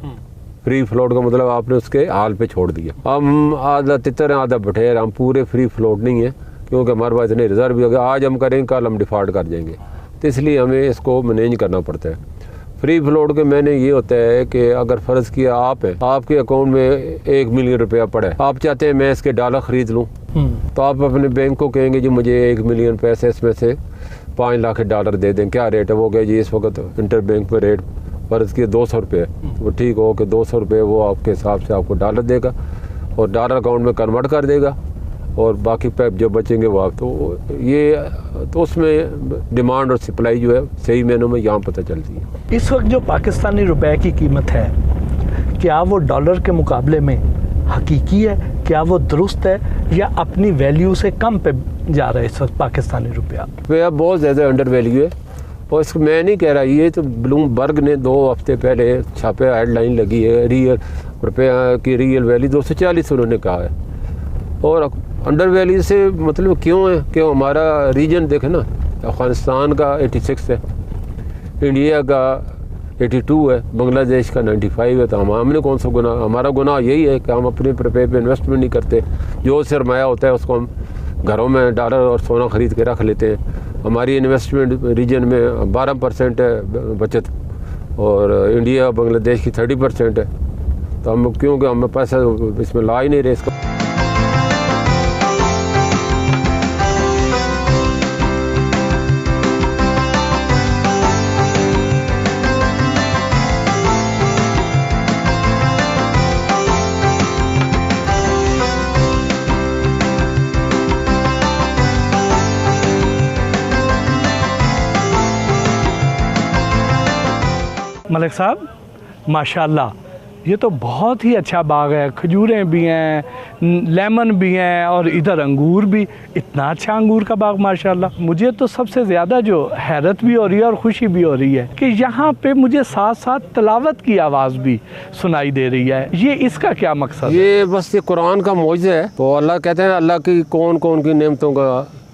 फ्री फ्लोट का मतलब आपने उसके हाल पे छोड़ दिया। हम आधा तितर हैं आधा बटेर, हम पूरे फ्री फ्लोट नहीं है क्योंकि हमारे पास इतने रिजर्व भी हो गए। आज हम करेंगे कल हम डिफॉल्ट कर जाएंगे, तो इसलिए हमें इसको मैनेज करना पड़ता है। फ्री फ्लोट के मैंने ये होता है कि अगर फ़र्ज़ किया आप है, आपके अकाउंट में 1 मिलियन रुपया पड़ा है, आप चाहते हैं मैं इसके डॉलर ख़रीद लूँ, तो आप अपने बैंक को कहेंगे जी मुझे 1 मिलियन पैसे इसमें से 5 लाख डॉलर दे दें। क्या रेट है? वो कहे जी इस वक्त इंटर बैंक पर रेट फ़र्ज़ किया 200 रुपये, वो ठीक हो कि 200 रुपये वो आपके हिसाब से आपको डॉलर देगा और डॉलर अकाउंट में कन्वर्ट कर देगा और बाकी पैप जो बचेंगे वो आप तो उसमें डिमांड और सप्लाई जो है सही मैनों में यहाँ पता चलती है। इस वक्त जो पाकिस्तानी रुपए की कीमत है, क्या वो डॉलर के मुकाबले में हकीकी है? क्या वो दुरुस्त है या अपनी वैल्यू से कम पे जा रहा है इस वक्त पाकिस्तानी रुपया? बहुत ज़्यादा अंडर वैल्यू है और इसको मैं नहीं कह रहा, ये तो ब्लूमबर्ग ने 2 हफ्ते पहले छापे हेडलाइन लगी है, रियल रुपया की रियल वैल्यू 240 उन्होंने कहा है। और अंडर वैल्यू से मतलब क्यों है? क्यों हमारा रीजन देखे ना, अफ़गानिस्तान का 86 है, इंडिया का 82 है, बांग्लादेश का 95 है। तो हमने कौन सा गुनाह? हमारा गुनाह यही है कि हम अपने रुपये पे इन्वेस्टमेंट नहीं करते। जो सरमाया होता है उसको हम घरों में डॉलर और सोना ख़रीद के रख लेते हैं। हमारी इन्वेस्टमेंट रीजन में 12% है बचत और इंडिया बांग्लादेश की 30% है। तो हम क्योंकि हमें पैसा इसमें ला ही नहीं रहे इसका। मलिक साहब, माशाल्लाह, ये तो बहुत ही अच्छा बाग है। खजूरें भी हैं, लेमन भी हैं और इधर अंगूर भी। इतना अच्छा अंगूर का बाग माशाल्लाह। मुझे तो सबसे ज़्यादा जो हैरत भी हो रही है और खुशी भी हो रही है कि यहाँ पे मुझे साथ साथ तिलावत की आवाज़ भी सुनाई दे रही है। ये इसका क्या मकसद है? ये बस ये कुरान का मौजज़ा है। तो अल्लाह कहते हैं अल्लाह की कौन कौन की नेमतों का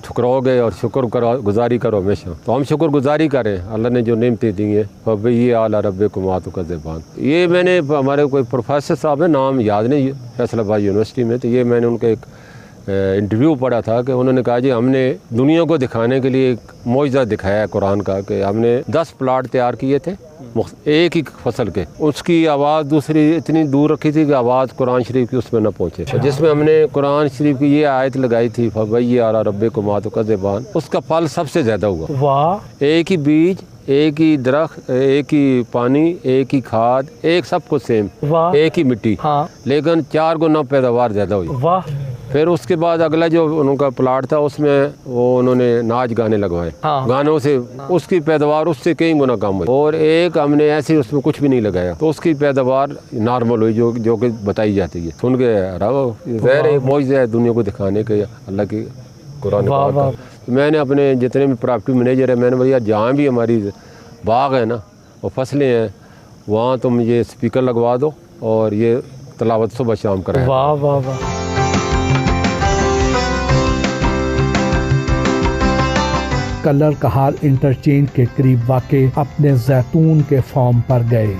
ठुकराओगे और शुक्र गुजारी करो हमेशा। तो हम शुक्र गुजारी करें अल्लाह ने जो नेमतें दी हैं। अब ये आला रब्बे को मातु का ज़बान, ये मैंने हमारे कोई प्रोफेसर साहब है, नाम याद नहीं, फैसलाबाद यूनिवर्सिटी में, तो ये मैंने उनका एक इंटरव्यू पढ़ा था कि उन्होंने कहा जी हमने दुनिया को दिखाने के लिए एक मौजज़ा दिखाया है कुरान का कि हमने 10 प्लाट तैयार किए थे एक ही फसल के, उसकी आवाज़ दूसरी इतनी दूर रखी थी कि आवाज़ कुरान शरीफ की उसमें न पहुँचे। तो जिसमें हमने कुरान शरीफ की ये आयत लगाई थी फबई आला रब्बे को मातु का ज़बान, उसका फल सबसे ज़्यादा हुआ। वाह! एक ही बीज, एक ही दरख्त, एक ही पानी, एक ही खाद, एक सब कुछ सेम, वाह! एक ही मिट्टी, हाँ, लेकिन 4 गुना पैदावार ज़्यादा हुई। वाह! फिर उसके बाद अगला जो उनका प्लाट था उसमें वो उन्होंने नाच गाने लगवाए। हाँ। गानों से उसकी पैदावार उससे कई गुना कम हुई। और एक हमने ऐसे उसमें कुछ भी नहीं लगाया तो उसकी पैदावार नॉर्मल हुई, जो कि बताई जाती है। सुन के ज़ाहिर मौजज़ा है दुनिया को दिखाने के अल्लाह की कुरान पाक का। तो मैंने अपने जितने भी प्रॉपर्टी मैनेजर है मैंने बोला जहाँ भी हमारी बाग है ना और फसलें हैं वहाँ तुम ये स्पीकर लगवा दो और ये तलावत सुबह शाम कराएं। वाह वाह वाह। कलर कहार इंटरचेंज के करीब वाक़े अपने जैतून के फार्म पर गए।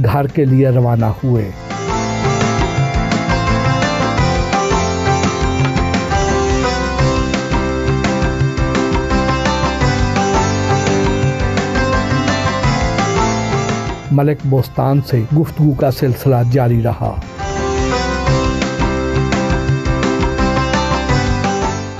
घर के लिए रवाना हुए। मलिक बोस्तान से गुफ्तगू का सिलसिला जारी रहा।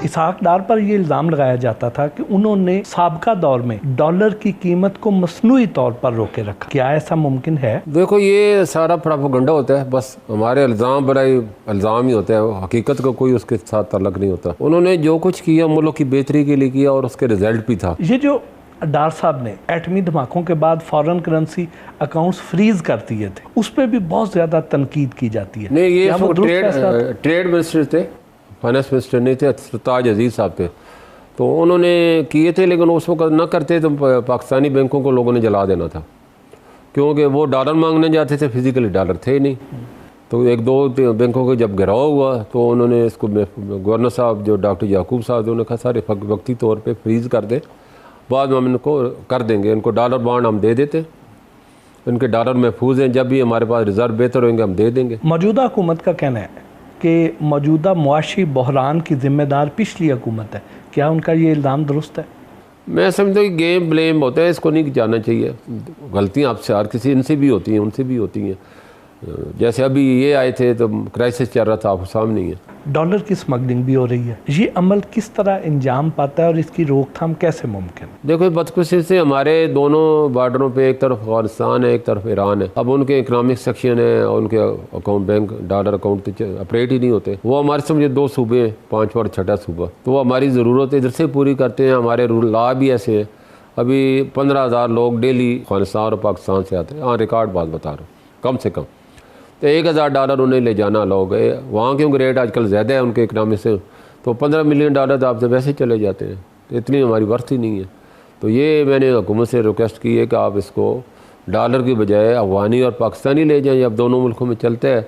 इसहाक डार पर यह इल्ज़ाम लगाया जाता था कि उन्होंने साबका दौर में डॉलर की कीमत को मसनूई तौर पर रोके रखा। क्या ऐसा मुमकिन है? देखो ये सारा प्रोपेगेंडा होता है, बस हमारे इल्ज़ाम बड़ा इल्ज़ाम ही होता है, हकीकत का कोई उसके साथ ताल्लुक नहीं होता। उन्होंने जो कुछ किया मुल्क की बेहतरी के लिए किया और उसके रिजल्ट भी था। ये जो डार साहब ने एटमी धमाकों के बाद फॉरेन करेंसी अकाउंट्स फ्रीज कर दिए थे उस पर भी बहुत ज़्यादा तनकीद की जाती है। नहीं ये ट्रेड मिनिस्टर थे, फाइनेंस मिनिस्टर नहीं थे, सरताज अजीज़ साहब थे, तो उन्होंने किए थे लेकिन उस वक्त न करते तो पाकिस्तानी बैंकों को लोगों ने जला देना था, क्योंकि वो डॉलर मांगने जाते थे, फिजिकली डॉलर थे नहीं। तो एक दो बैंकों को जब गिराव हुआ तो उन्होंने इसको गवर्नर साहब जो डॉक्टर याकूब साहब उन्होंने कहा सारे वक्ती तौर पर फ्रीज़ कर दें, बाद में हम इनको कर देंगे, इनको डॉलर बॉन्ड हम दे देते, इनके डॉलर महफूज हैं, जब भी हमारे पास रिजर्व बेहतर होंगे हम दे देंगे। मौजूदा हुकूमत का कहना है कि मौजूदा मुआशी बहरान की जिम्मेदार पिछली हुकूमत है, क्या उनका ये इल्ज़ाम दुरुस्त है? मैं समझता हूँ कि गेम ब्लेम होता है, इसको नहीं जाना चाहिए। गलतियाँ आपसे हर किसी इनसे भी होती हैं, उनसे भी होती हैं। जैसे अभी ये आए थे तो क्राइसिस चल रहा था, आपको सामने ही है। डॉलर की स्मगलिंग भी हो रही है, ये अमल किस तरह अंजाम पाता है और इसकी रोकथाम कैसे मुमकिन? देखो बदकिस्मती से हमारे दोनों बॉर्डरों पे एक तरफ अफगानिस्तान है, एक तरफ ईरान है। अब उनके इकनॉमिक सेक्शन है और उनके account bank dollar account operate ही नहीं होते। वो हमारे समझे 2 सूबे हैं, 5 और 6 सूबा, तो वो हमारी ज़रूरत इधर से पूरी करते हैं। हमारे रूल लॉ भी ऐसे हैं। अभी 15,000 लोग डेली अफगानिस्तान और पाकिस्तान से आते हैं, हाँ रिकॉर्ड बात बता रहा हूँ, कम से कम तो $1,000 उन्हें ले जाना लोग वहाँ, क्योंकि रेट आजकल ज़्यादा है उनके इकनॉमी से, तो $15 मिलियन तो आपसे वैसे ही चले जाते हैं, तो इतनी हमारी वर्थ ही नहीं है। तो ये मैंने हुकूमत से रिक्वेस्ट की है कि आप इसको डॉलर की बजाय अफगानी और पाकिस्तानी ले जाएं, अब दोनों मुल्कों में चलता है,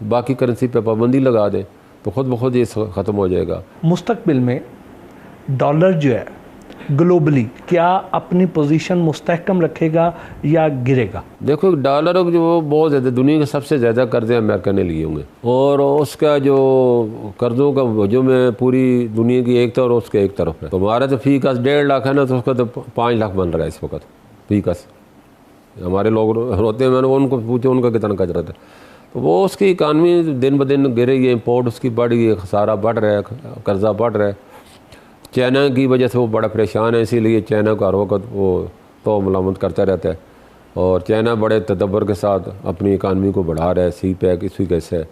बाकी करेंसी पर पाबंदी लगा दें तो ख़ुद ब खुद ये ख़त्म हो जाएगा। मुस्तकबिल में डॉलर जो है ग्लोबली क्या अपनी पोजीशन मुस्तहकम रखेगा या गिरेगा? देखो डॉलर जो बहुत ज़्यादा दुनिया के सबसे ज़्यादा कर्जे अमेरिका ने लिए होंगे और उसका जो कर्ज़ों का वजह में पूरी दुनिया की एक तरफ उसके एक तरफ है। तो हमारा तो फी कस 1.5 लाख है ना, तो उसका तो 5 लाख बन रहा है इस वक्त फी कस। हमारे लोग रोते हैं, मैंने उनको पूछा उनका कितना कचरा था, तो वो उसकी इकानमी दिन ब दिन गिर रही है, इम्पोर्ट उसकी बढ़ गई है, खसारा बढ़ रहा है, कर्जा बढ़ रहा है। चाइना की वजह से वो बड़ा परेशान है, इसीलिए चाइना को हर वक्त वो तो मलामत करता रहता है और चाइना बड़े तदब्बर के साथ अपनी इकानमी को बढ़ा रहा है, CPEC इसी कैसे है।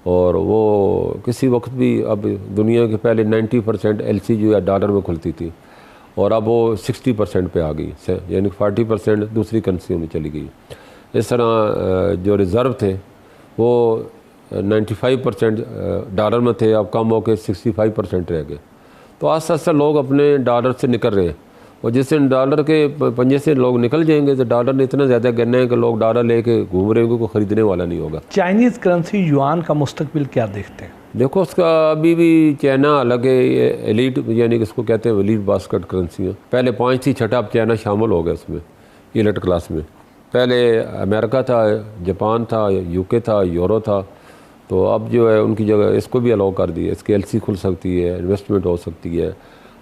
और वो किसी वक्त भी अब दुनिया के पहले 90% LC जो है डॉलर में खुलती थी और अब वो 60% पे आ गई, यानी 40% दूसरी करेंसियों में चली गई। इस तरह जो रिज़र्व थे वो 95% डॉलर में थे, अब कम होकर 65% रह गए। तो आस्ते आस्ते लोग अपने डॉलर से निकल रहे हैं और जिस दिन डॉलर के पंजे से लोग निकल जाएंगे तो डॉलर ने इतना ज़्यादा गिरना है कि लोग डॉलर लेके घूम रहे होंगे, कोई ख़रीदने वाला नहीं होगा। चाइनीज़ करेंसी युआन का मुस्तकबिल क्या देखते हैं? देखो उसका अभी भी चाइना अलग है, ये एलीट यानी कि इसको कहते हैं एलीट बास्केट करेंसी है। पहले 5 थी, 6 अब चाइना शामिल हो गया इसमें, एलीट क्लास में। पहले अमेरिका था, जापान था, UK था, यूरो था, तो अब जो है उनकी जगह इसको भी अलाउ कर दी है, इसकी LC खुल सकती है, इन्वेस्टमेंट हो सकती है।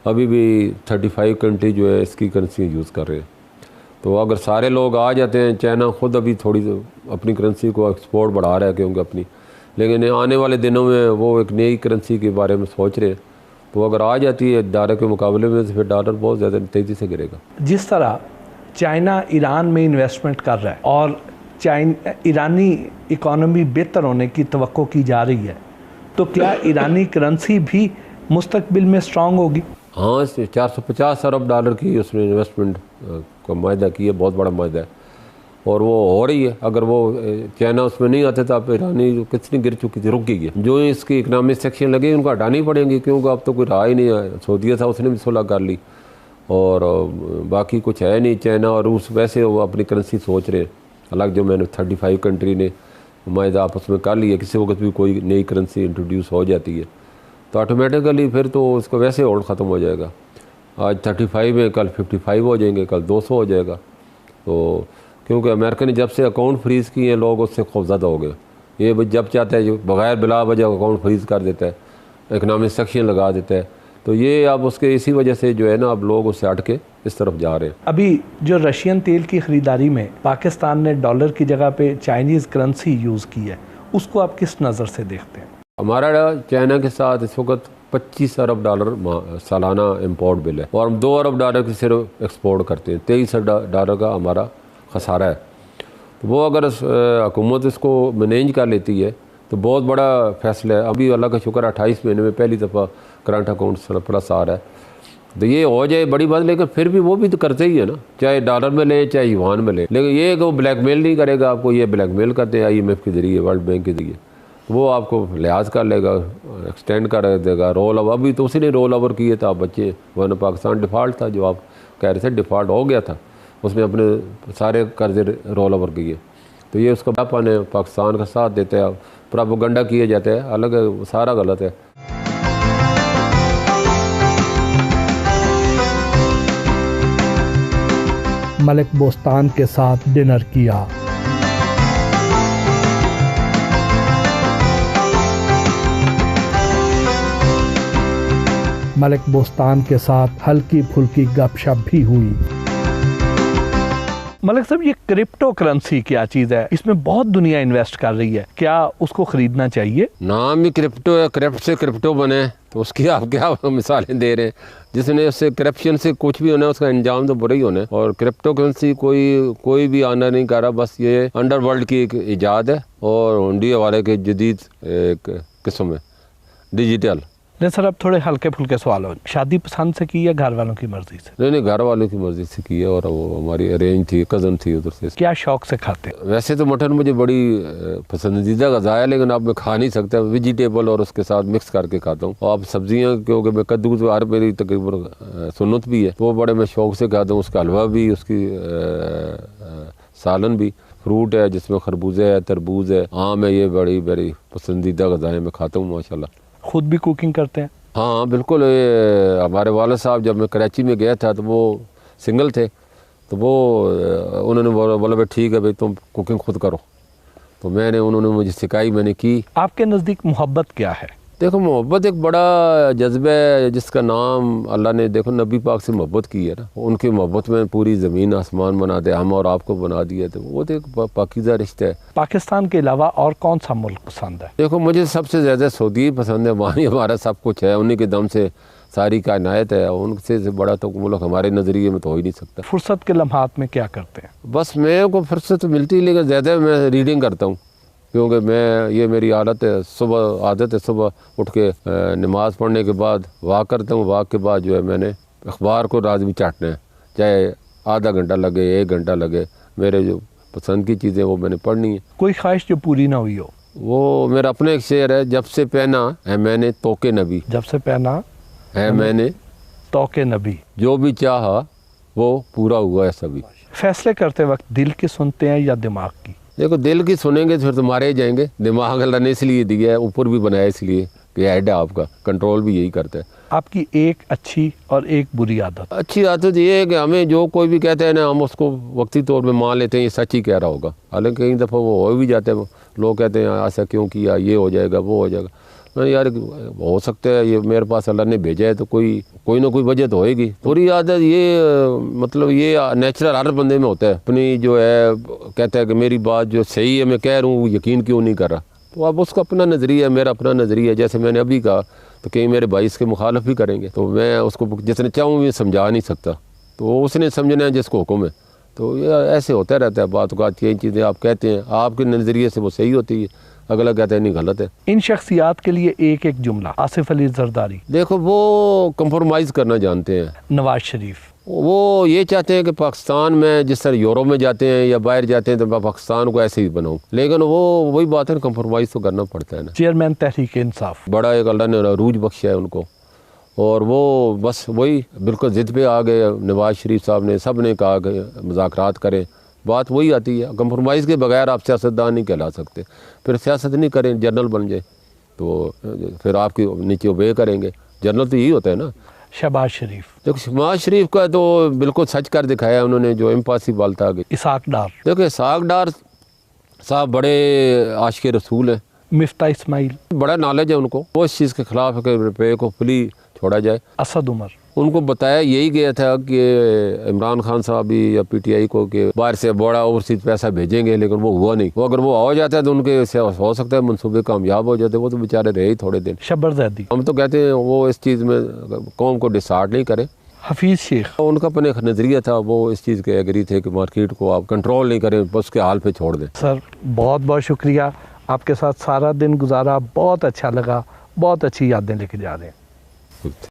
अभी भी 35 कंट्री जो है इसकी करेंसी यूज़ कर रहे हैं। तो अगर सारे लोग आ जाते हैं, चाइना खुद अभी थोड़ी अपनी करेंसी को एक्सपोर्ट बढ़ा रहा है क्योंकि अपनी, लेकिन आने वाले दिनों में वो एक नई करेंसी के बारे में सोच रहे हैं, तो अगर आ जाती है डॉलर के मुकाबले में तो फिर डॉलर बहुत ज़्यादा तेज़ी से गिरेगा। जिस तरह चाइना ईरान में इन्वेस्टमेंट कर रहा है और ईरानी इकॉनमी बेहतर होने की तवक्को की जा रही है, तो क्या ईरानी करेंसी भी मुस्तकबिल में स्ट्रांग होगी? हाँ, 450 अरब डॉलर की उसने इन्वेस्टमेंट का मायदा किया, बहुत बड़ा मायदा है और वो हो रही है। अगर वो चाइना उसमें नहीं आते तो आप ईरानी जो कितनी गिर चुकी थी, रुक गई है। जो इसकी इकनॉमिक सेक्शन लगे उनको हटानी पड़ेंगी क्योंकि अब तो कोई रहा ही नहीं है। सऊदीया था, उसने भी सुलह कर ली और बाकी कुछ है नहीं। चाइना और रूस वैसे वो अपनी करेंसी सोच रहे हैं अलग, जो मैंने 35 कंट्री ने मायदा आपस में कर लिया। किसी वक्त भी कोई नई करेंसी इंट्रोड्यूस हो जाती है तो ऑटोमेटिकली फिर तो उसको वैसे होल्ड ख़त्म हो जाएगा। आज 35 है, कल 55 हो जाएंगे, कल 200 हो जाएगा। तो क्योंकि अमेरिका ने जब से अकाउंट फ्रीज़ किए हैं लोग उससे खौफज़दा हो गए। ये जब चाहता है जो बग़ैर बिला वजह अकाउंट फ्रीज़ कर देता है, इकनॉमिक सेक्शन लगा देता है। तो ये अब उसके इसी वजह से जो है ना, अब लोग उससे हट के इस तरफ जा रहे हैं। अभी जो रशियन तेल की ख़रीदारी में पाकिस्तान ने डॉलर की जगह पे चाइनीज़ करेंसी यूज़ की है, उसको आप किस नज़र से देखते हैं? हमारा चाइना के साथ इस वक्त 25 अरब डॉलर सालाना इम्पोर्ट बिल है और हम 2 अरब डॉलर की सिर्फ एक्सपोर्ट करते हैं। 23 डॉलर का हमारा खसारा है। तो वो अगर हुकूमत इसको मैनेज कर लेती है तो बहुत बड़ा फैसला है। अभी अल्लाह का शुक्र 28 महीने में पहली दफ़ा करंट अकाउंट सरप्लस आ रहा है, तो ये हो जाए बड़ी बात। लेकिन फिर भी वो भी तो करते ही है ना, चाहे डॉलर में ले चाहे युआन में ले। लेकिन ये कि वो ब्लैकमेल नहीं करेगा आपको, ये ब्लैकमेल करते हैं IMF के ज़रिए, वर्ल्ड बैंक के ज़रिए। तो वो आपको लिहाज कर लेगा, एक्सटेंड कर देगा रोल ओवर। अभी तो उसी ने रोल ओवर किए था, आप बच्चे, वरना पाकिस्तान डिफ़ॉल्ट था जो आप कह रहे थे, डिफ़ॉल्ट हो गया था। उसने अपने सारे कर्जे रोल ओवर किए। तो ये उसका पापा ने पाकिस्तान का साथ देते हैं, प्रोपेगेंडा किए जाते हैं, अलग है, सारा गलत है। मलिक बोस्तान के साथ डिनर किया। मलिक बोस्तान के साथ हल्की फुल्की गपशप भी हुई। मलिक साहब, ये क्रिप्टो करेंसी क्या चीज़ है? इसमें बहुत दुनिया इन्वेस्ट कर रही है, क्या उसको खरीदना चाहिए? नाम ही क्रिप्टो है, क्रिप्ट से क्रिप्टो बने, तो उसकी आप क्या मिसालें दे रहे हैं? जिसने उससे करप्शन से कुछ भी होना है उसका अंजाम तो बुरा ही होना है। और क्रिप्टो करेंसी कोई भी आना नहीं कर रहा, बस ये अंडरवर्ल्ड की एक ईजाद है और हुंडी वाले के जदीद एक किस्म है, डिजिटल। नहीं सर, अब थोड़े हल्के फुल्के सवाल हो। शादी पसंद से की या घर वालों की मर्जी से? नहीं, घर वालों की मर्जी से की है और वो हमारी अरेंज थी, कज़न थी उधर से। क्या शौक से खाते हैं? वैसे तो मटन मुझे बड़ी पसंदीदा ग़ज़ा है, लेकिन अब मैं खा नहीं सकता, वेजिटेबल और उसके साथ मिक्स करके खाता हूँ। और अब सब्जियाँ, क्योंकि मैं कद्दू तो हर मेरी तकरीबन सुन्नत भी है, तो वो बड़े मैं शौक से खाता हूँ। उसका हलवा भी, उसकी सालन भी। फ्रूट है जिसमें खरबूजे है, तरबूज है, आम है, ये बड़ी पसंदीदा ग़ज़ाएँ मैं खाता हूँ माशाल्लाह। खुद भी कुकिंग करते हैं? हाँ बिल्कुल। हमारे वालिद साहब जब मैं कराची में गया था तो वो सिंगल थे, तो वो उन्होंने बोला भाई ठीक है भाई तुम कुकिंग खुद करो, तो उन्होंने मुझे सिखाई, मैंने की। आपके नज़दीक मोहब्बत क्या है? देखो, मोहब्बत एक बड़ा जज्बा है जिसका नाम अल्लाह ने, देखो, नबी पाक से मोहब्बत की है ना। उनकी मोहब्बत में पूरी ज़मीन आसमान बना दे, हम और आपको बना दिया, तो वो तो एक पाकीज़ा रिश्ता है। पाकिस्तान के अलावा और कौन सा मुल्क पसंद है? देखो, मुझे सबसे ज़्यादा सऊदी पसंद है। वहाँ ही हमारा सब कुछ है, उन्हीं के दम से सारी कायनात है। उनसे बड़ा तो मुल्क हमारे नज़रिए में तो हो ही नहीं सकता। फुर्सत के लम्हात में क्या करते हैं? बस मेरे को फुर्सत मिलती है, लेकिन ज़्यादा मैं रीडिंग करता हूँ, क्योंकि ये मेरी आदत है। सुबह उठ के नमाज़ पढ़ने के बाद वॉक करता हूँ। वॉक के बाद जो है मैंने अखबार को रात भी चाटना है, चाहे आधा घंटा लगे, 1 घंटा लगे। मेरे जो पसंद की चीज़ें वो मैंने पढ़नी है। कोई ख्वाहिश जो पूरी ना हुई हो? वो मेरा अपना एक शेर है, जब से पहना है मैंने तोके नबी, जब से पहना है मैंने तोके नबी, जो भी चाहा वो पूरा हुआ है सभी। फैसले करते वक्त दिल की सुनते हैं या दिमाग की? देखो, दिल की सुनेंगे तो फिर तो मारे जाएंगे। दिमाग अल्लाह ने इसलिए दिया है, ऊपर भी बनाया इसलिए कि हेड है आपका, कंट्रोल भी यही करता है। आपकी एक अच्छी और एक बुरी आदत? अच्छी आदत ये है कि हमें जो कोई भी कहते हैं ना, हम उसको वक्ती तौर पे मान लेते हैं ये सच ही कह रहा होगा। हालांकि कई दफ़ा वो हो भी जाते हैं, लोग कहते हैं ऐसा क्यों किया, ये हो जाएगा, वो हो जाएगा। यार हो सकता है ये मेरे पास अल्लाह ने भेजा है तो कोई ना कोई वजह तो होएगी। बुरी आदत ये मतलब ये नेचुरल हर बंदे में होता है। अपनी जो है कहता है कि मेरी बात जो सही है मैं कह रहा हूँ यकीन क्यों नहीं कर रहा, तो अब उसका अपना नज़रिया है, मेरा अपना नज़रिया है। जैसे मैंने अभी कहा तो कहीं मेरे भाई इसके मुखालफ भी करेंगे तो मैं उसको जिसने चाहूँ भी समझा नहीं सकता, तो उसने समझना है जिसको हुक्म है। तो ये ऐसे होता रहता है, बात को यही चीज़ें आप कहते हैं आपके नज़रिए से वो सही होती है, अगला कहता है नहीं गलत है। इन शख्सियात के लिए एक एक जुमला। आसिफ अली जरदारी। देखो वो कंप्रोमाइज़ करना जानते हैं। नवाज शरीफ। वो ये चाहते हैं कि पाकिस्तान में जिस तरह यूरोप में जाते हैं या बाहर जाते हैं तो मैं पाकिस्तान को ऐसे ही बनाऊं, लेकिन वो वही बात है कंप्रोमाइज़ तो करना पड़ता है ना। चेयरमैन तहरीक इंसाफ। बड़ा एक अल्लाह ने अरूज बख्शा है उनको, और वो बस वही बिल्कुल ज़िद पे आ गए। नवाज शरीफ साहब ने सब ने कहा कि मुज़ाकरात करें, बात वही आती है। कंप्रोमाइज़ के बगैर आप सियासतदान नहीं कहला सकते। फिर सियासत नहीं करें जनरल बन जाए तो फिर आपके नीचे ओबे करेंगे, जनरल तो यही होता है ना। शहबाज शरीफ। देखो शहबाज शरीफ का तो बिल्कुल सच कर दिखाया उन्होंने, जो इम्पॉसिबल था। इसाक डार। देखो इसाक डार साहब बड़े आशिक रसूल हैं। मिफ्ता इस्माइल। बड़ा नॉलेज है उनको, वो इस चीज़ के खिलाफ है कि रुपये को फ्री छोड़ा जाए। असद उमर। उनको बताया यही गया था कि इमरान खान साहब भी या पीटीआई को कि बाहर से बड़ा ओवरसीज पैसा भेजेंगे, लेकिन वो हुआ नहीं। वो अगर वो हो जाता है तो उनके हो सकता है मंसूबे कामयाब हो जाते, वो तो बेचारे रहे ही थोड़े दिन। शब्बर ज़ैदी। हम तो कहते हैं वो इस चीज़ में कौम को डिसार्ड नहीं करे। हफीज़ शेख। उनका अपने नज़रिया था, वो इस चीज़ के एग्री थे कि मार्केट को आप कंट्रोल नहीं करें, बस उसके हाल पे छोड़ दें। सर बहुत बहुत शुक्रिया, आपके साथ सारा दिन गुजारा, बहुत अच्छा लगा, बहुत अच्छी यादें लेके जा रहे हैं।